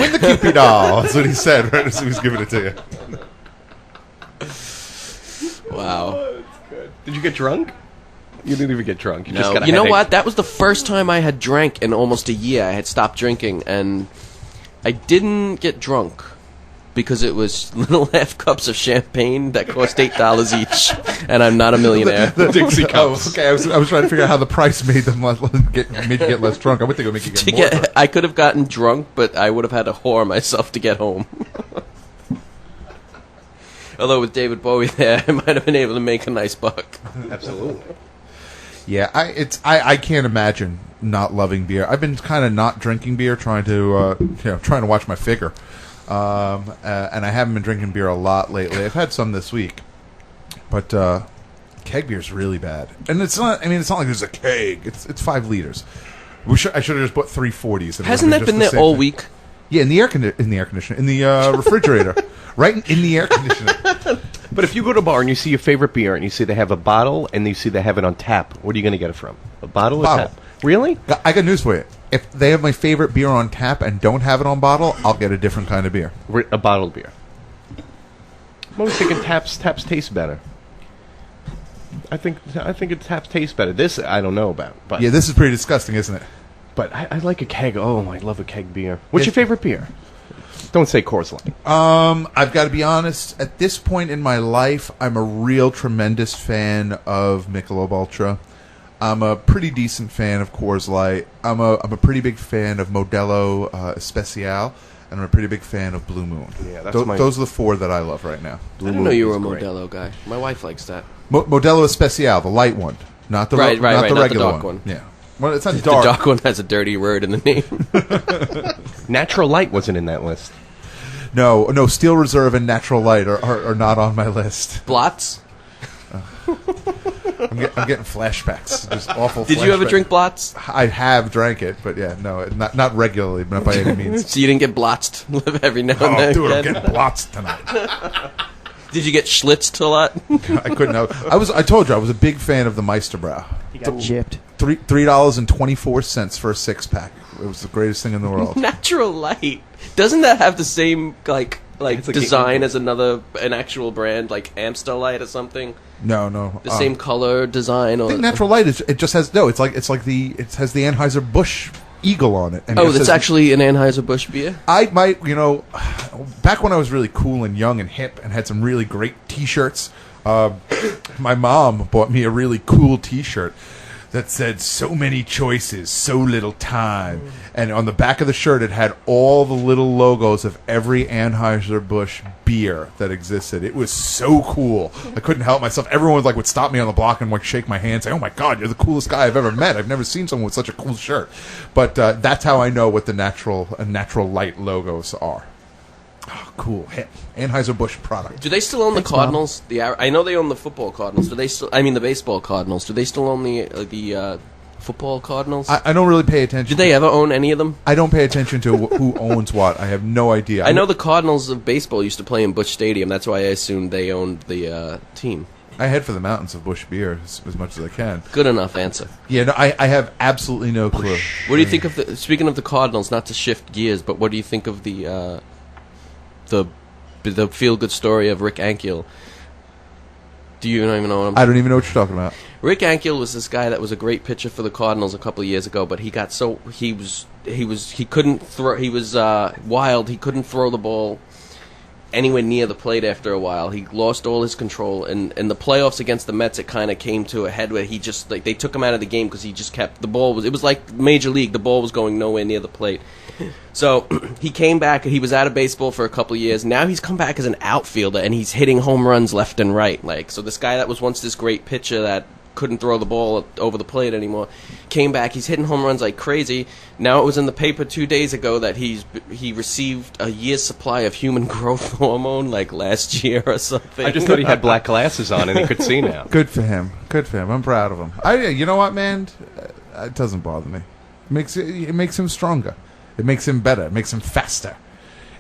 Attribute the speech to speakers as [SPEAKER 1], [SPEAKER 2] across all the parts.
[SPEAKER 1] Win the Cupid doll. That's what he said right as he was giving it to you.
[SPEAKER 2] Wow.
[SPEAKER 3] Oh, that's good. Did you get drunk? You didn't even get drunk. You just
[SPEAKER 2] No.
[SPEAKER 3] got a
[SPEAKER 2] You know
[SPEAKER 3] headache.
[SPEAKER 2] what? That was the first time I had drank in almost a year. I had stopped drinking, and I didn't get drunk because it was little half cups of champagne that cost $8 each, and I'm not a millionaire.
[SPEAKER 1] The Dixie cups. Okay, I was trying to figure out how the price made them made you get less drunk. I would think it would make you get more drunk.
[SPEAKER 2] I could have gotten drunk, but I would have had to whore myself to get home. Although with David Bowie there, I might have been able to make a nice buck.
[SPEAKER 3] Absolutely.
[SPEAKER 1] Yeah, I can't imagine not loving beer. I've been kind of not drinking beer, trying to watch my figure, and I haven't been drinking beer a lot lately. I've had some this week, but keg beer is really bad, and it's not. I mean, it's not like there's a keg. It's 5 liters. I should have just bought 340s.
[SPEAKER 2] Hasn't that been there all week?
[SPEAKER 1] Yeah, in the refrigerator, right in the air conditioner.
[SPEAKER 3] But if you go to a bar and you see your favorite beer and you see they have a bottle and you see they have it on tap, what are you going to get it from? A bottle or
[SPEAKER 1] Bottle.
[SPEAKER 3] tap? Really?
[SPEAKER 1] I got news for you. If they have my favorite beer on tap and don't have it on bottle, I'll get a different kind of beer.
[SPEAKER 3] A bottled beer. I'm always thinking taps taste better. I think taps taste better. This I don't know about. But
[SPEAKER 1] Yeah, this is pretty disgusting, isn't it?
[SPEAKER 3] But I like a keg. Oh, I love a keg beer. What's your favorite beer? Don't say Coors Light.
[SPEAKER 1] I've got to be honest. At this point in my life, I'm a real tremendous fan of Michelob Ultra. I'm a pretty decent fan of Coors Light. I'm a pretty big fan of Modelo Especial, and I'm a pretty big fan of Blue Moon.
[SPEAKER 3] Yeah, that's
[SPEAKER 1] those are the 4 that I love right now.
[SPEAKER 2] I didn't know you were a Modelo guy. My wife likes that.
[SPEAKER 1] Modelo Especial, the light one, not the
[SPEAKER 2] Right,
[SPEAKER 1] not the
[SPEAKER 2] not the
[SPEAKER 1] regular
[SPEAKER 2] dark one.
[SPEAKER 1] Yeah, well, it's not
[SPEAKER 2] The
[SPEAKER 1] dark.
[SPEAKER 2] dark one has a dirty word in the name.
[SPEAKER 3] Natural Light wasn't in that list.
[SPEAKER 1] No, Steel Reserve and Natural Light are not on my list.
[SPEAKER 2] Blots?
[SPEAKER 1] I'm getting flashbacks. Just awful.
[SPEAKER 2] Did you ever
[SPEAKER 1] flashbacks.
[SPEAKER 2] drink Blots?
[SPEAKER 1] I have drank it, but yeah, no, not regularly, not by any means.
[SPEAKER 2] So you didn't get blotzed every now and
[SPEAKER 1] Oh,
[SPEAKER 2] then?
[SPEAKER 1] dude, I'm
[SPEAKER 2] again?
[SPEAKER 1] getting blots tonight.
[SPEAKER 2] Did you get schlitzed a lot?
[SPEAKER 1] I couldn't know. I told you I was a big fan of the Meisterbrow.
[SPEAKER 4] He got gypped.
[SPEAKER 1] $3.24 for a 6-pack. It was the greatest thing in the world.
[SPEAKER 2] Natural Light. Doesn't that have the same like
[SPEAKER 3] It's like
[SPEAKER 2] design as an actual brand, like Amstel Light or something?
[SPEAKER 1] No.
[SPEAKER 2] The same color design,
[SPEAKER 1] I
[SPEAKER 2] or
[SPEAKER 1] think Natural Light has the Anheuser-Busch eagle on it. And it
[SPEAKER 2] that's
[SPEAKER 1] says-
[SPEAKER 2] actually an Anheuser-Busch beer.
[SPEAKER 1] I might, back when I was really cool and young and hip and had some really great T-shirts, my mom bought me a really cool T-shirt that said, "So many choices, so little time." And on the back of the shirt, it had all the little logos of every Anheuser-Busch beer that existed. It was so cool. I couldn't help myself. Everyone would stop me on the block and shake my hand, say, "Oh my God, you're the coolest guy I've ever met. I've never seen someone with such a cool shirt." But that's how I know what the Natural Light logos are. Oh, cool. Anheuser-Busch product.
[SPEAKER 2] Do they still own the Cardinals? I know they own the football Cardinals. Do they still? I mean, the baseball Cardinals. Do they still own the football Cardinals?
[SPEAKER 1] I don't really pay attention.
[SPEAKER 2] Did they ever own any of them?
[SPEAKER 1] I don't pay attention to who owns what. I have no idea.
[SPEAKER 2] I know the Cardinals of baseball used to play in Busch Stadium. That's why I assumed they owned the team.
[SPEAKER 1] I head for the mountains of Busch beer as much as I can.
[SPEAKER 2] Good enough answer.
[SPEAKER 1] Yeah, no, I have absolutely no clue.
[SPEAKER 2] What do you think of speaking of the Cardinals, not to shift gears, but what do you think of the feel-good story of Rick Ankiel? Do you even know what I'm
[SPEAKER 1] I don't even know what you're talking about.
[SPEAKER 2] Rick Ankiel was this guy that was a great pitcher for the Cardinals a couple of years ago, but he got he couldn't throw. He was wild. He couldn't throw the ball anywhere near the plate after a while. He lost all his control, and in the playoffs against the Mets, it kind of came to a head where he just they took him out of the game because he just kept the ball. It was like Major League. The ball was going nowhere near the plate. So he came back. He was out of baseball for a couple of years. Now he's come back as an outfielder, and he's hitting home runs left and right. So this guy that was once this great pitcher that couldn't throw the ball over the plate anymore came back. He's hitting home runs like crazy. Now it was in the paper 2 days ago that he received a year's supply of human growth hormone last year or something.
[SPEAKER 3] I just thought he had black glasses on and he could see now.
[SPEAKER 1] Good for him. I'm proud of him. You know what, man? It doesn't bother me. It makes him stronger. It makes him better. It makes him faster.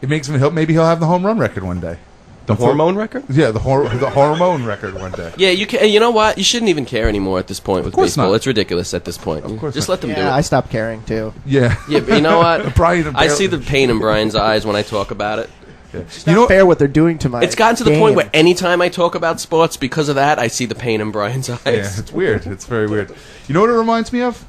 [SPEAKER 1] It makes him. Maybe he'll have the home run record one day.
[SPEAKER 3] The hormone record?
[SPEAKER 1] Yeah, the hormone record one day.
[SPEAKER 2] Yeah, you can. You know what? You shouldn't even care anymore at this point with
[SPEAKER 1] course
[SPEAKER 2] baseball.
[SPEAKER 1] not.
[SPEAKER 2] It's ridiculous at this point.
[SPEAKER 1] Of course
[SPEAKER 2] Just
[SPEAKER 1] not.
[SPEAKER 2] let them do
[SPEAKER 4] Yeah,
[SPEAKER 2] it.
[SPEAKER 4] I stopped caring too.
[SPEAKER 1] Yeah.
[SPEAKER 2] Yeah, but you know what?
[SPEAKER 1] Brian,
[SPEAKER 2] I see the pain in Brian's eyes when I talk about it.
[SPEAKER 4] It's not fair what they're doing to my.
[SPEAKER 2] It's gotten to the
[SPEAKER 4] game.
[SPEAKER 2] point where anytime I talk about sports, because of that, I see the pain in Brian's eyes.
[SPEAKER 1] Yeah, it's weird. It's very weird. You know what it reminds me of?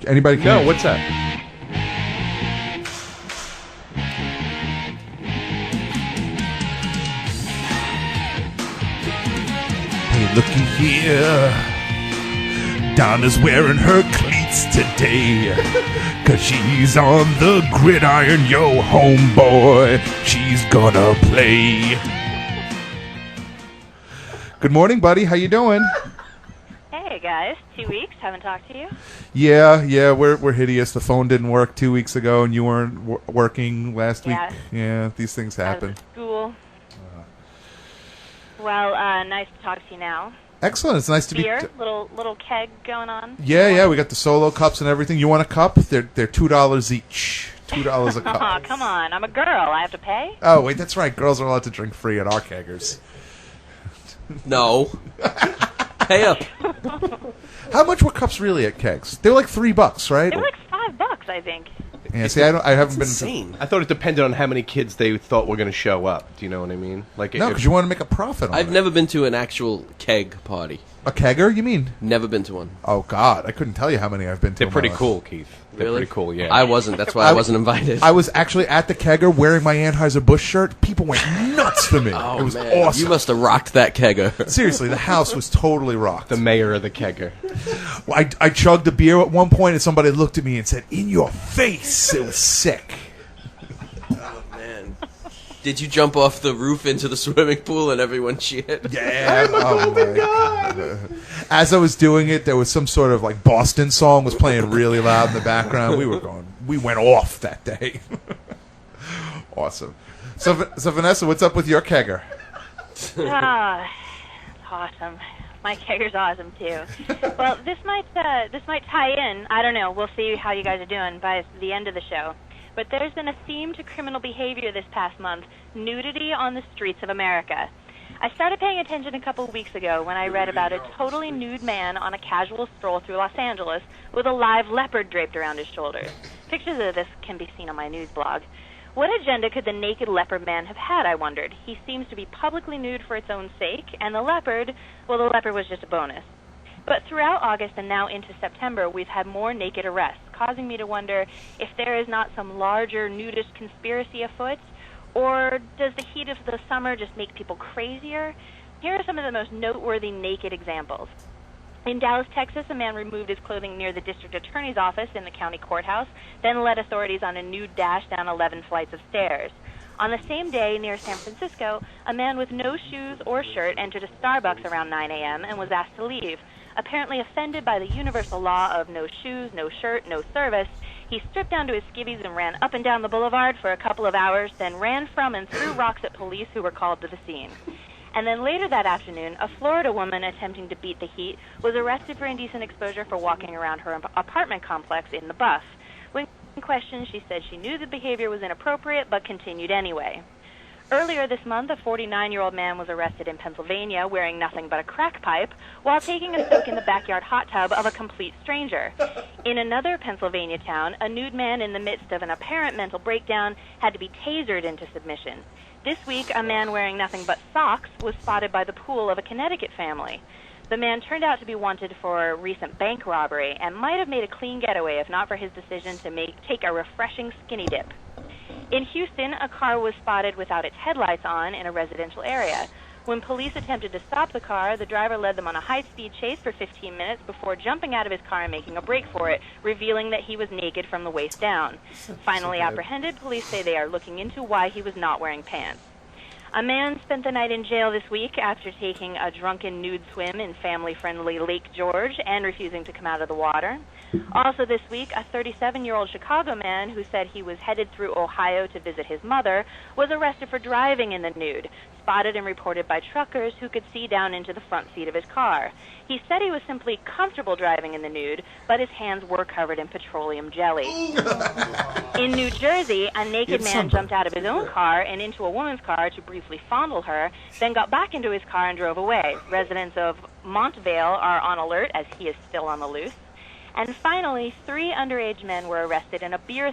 [SPEAKER 1] Anybody?
[SPEAKER 3] No, what's that?
[SPEAKER 1] Hey, looky here. Donna's wearing her cleats today. 'Cause she's on the gridiron, yo, homeboy. She's gonna play. Good morning, buddy. How you doing?
[SPEAKER 5] Hey guys, 2 weeks, haven't talked to you.
[SPEAKER 1] Yeah, we're hideous. The phone didn't work 2 weeks ago, and you weren't working last week.
[SPEAKER 5] Yeah.
[SPEAKER 1] Yeah, these things
[SPEAKER 5] I was
[SPEAKER 1] happen.
[SPEAKER 5] at school. Well, nice to talk to you now.
[SPEAKER 1] Excellent. It's nice to
[SPEAKER 5] Beer,
[SPEAKER 1] be.
[SPEAKER 5] little keg going on.
[SPEAKER 1] Yeah, we got the solo cups and everything. You want a cup? They're $2 each. $2 a cup.
[SPEAKER 5] Aw, come on, I'm a girl, I have to pay?
[SPEAKER 1] Oh wait, that's right. Girls are allowed to drink free at our keggers.
[SPEAKER 2] No. Pay up.
[SPEAKER 1] How much were cups really at kegs? They're like $3, right?
[SPEAKER 5] They were like $5, I think.
[SPEAKER 1] Yeah. See, I haven't been.
[SPEAKER 2] Insane.
[SPEAKER 3] I thought it depended on how many kids they thought were going to show up. Do you know what I mean? Like,
[SPEAKER 1] No, because you want to make a profit on
[SPEAKER 2] I've
[SPEAKER 1] it.
[SPEAKER 2] never been to an actual keg party.
[SPEAKER 1] A kegger? You mean?
[SPEAKER 2] Never been to one.
[SPEAKER 1] Oh God, I couldn't tell you how many I've been to.
[SPEAKER 3] they're
[SPEAKER 1] in my
[SPEAKER 3] pretty
[SPEAKER 1] life.
[SPEAKER 3] cool, Keith. They're
[SPEAKER 2] Really?
[SPEAKER 3] pretty cool, yeah.
[SPEAKER 2] I wasn't. That's why I wasn't invited.
[SPEAKER 1] I was actually at the kegger wearing my Anheuser-Busch shirt. People went nuts for me.
[SPEAKER 2] Oh,
[SPEAKER 1] it was
[SPEAKER 2] man.
[SPEAKER 1] awesome.
[SPEAKER 2] You must have rocked that kegger.
[SPEAKER 1] Seriously, the house was totally rocked.
[SPEAKER 3] The mayor of the kegger.
[SPEAKER 1] I chugged a beer at one point, and somebody looked at me and said, "In your face!" It was sick.
[SPEAKER 2] Man. Did you jump off the roof into the swimming pool and everyone cheered?
[SPEAKER 1] Yeah. Oh my God. As I was doing it, there was some sort of like Boston song was playing really loud in the background. We went off that day. Awesome. So Vanessa, what's up with your kegger?
[SPEAKER 5] Ah, it's awesome. My kegger's awesome too. Well, this might tie in. I don't know. We'll see how you guys are doing by the end of the show. But there's been a theme to criminal behavior this past month: nudity on the streets of America. I started paying attention a couple of weeks ago when I read about a totally nude man on a casual stroll through Los Angeles with a live leopard draped around his shoulders. Pictures of this can be seen on my news blog. What agenda could the naked leopard man have had, I wondered? He seems to be publicly nude for its own sake, and the leopard was just a bonus. But throughout August and now into September, we've had more naked arrests, causing me to wonder if there is not some larger nudist conspiracy afoot, or does the heat of the summer just make people crazier? Here are some of the most noteworthy naked examples. In Dallas, Texas, a man removed his clothing near the district attorney's office in the county courthouse, then led authorities on a nude dash down 11 flights of stairs. On the same day, near San Francisco, a man with no shoes or shirt entered a Starbucks around 9 a.m. and was asked to leave. Apparently offended by the universal law of no shoes, no shirt, no service, he stripped down to his skivvies and ran up and down the boulevard for a couple of hours, then ran from and threw rocks at police who were called to the scene. And then later that afternoon, a Florida woman attempting to beat the heat was arrested for indecent exposure for walking around her apartment complex in the Buff. When questioned, she said she knew the behavior was inappropriate but continued anyway. Earlier this month, a 49-year-old man was arrested in Pennsylvania wearing nothing but a crack pipe while taking a soak in the backyard hot tub of a complete stranger. In another Pennsylvania town, a nude man in the midst of an apparent mental breakdown had to be tasered into submission. This week, a man wearing nothing but socks was spotted by the pool of a Connecticut family. The man turned out to be wanted for a recent bank robbery and might have made a clean getaway if not for his decision to take a refreshing skinny dip. In Houston, a car was spotted without its headlights on in a residential area. When police attempted to stop the car, the driver led them on a high-speed chase for 15 minutes before jumping out of his car and making a break for it, revealing that he was naked from the waist down. Finally apprehended, police say they are looking into why he was not wearing pants. A man spent the night in jail this week after taking a drunken nude swim in family-friendly Lake George and refusing to come out of the water. Also this week, a 37-year-old Chicago man who said he was headed through Ohio to visit his mother was arrested for driving in the nude, spotted and reported by truckers who could see down into the front seat of his car. He said he was simply comfortable driving in the nude, but his hands were covered in petroleum jelly. In New Jersey, a naked man jumped out of his own car and into a woman's car to briefly fondle her, then got back into his car and drove away. Residents of Montvale are on alert as he is still on the loose. And finally, 3 underage men were arrested in a beer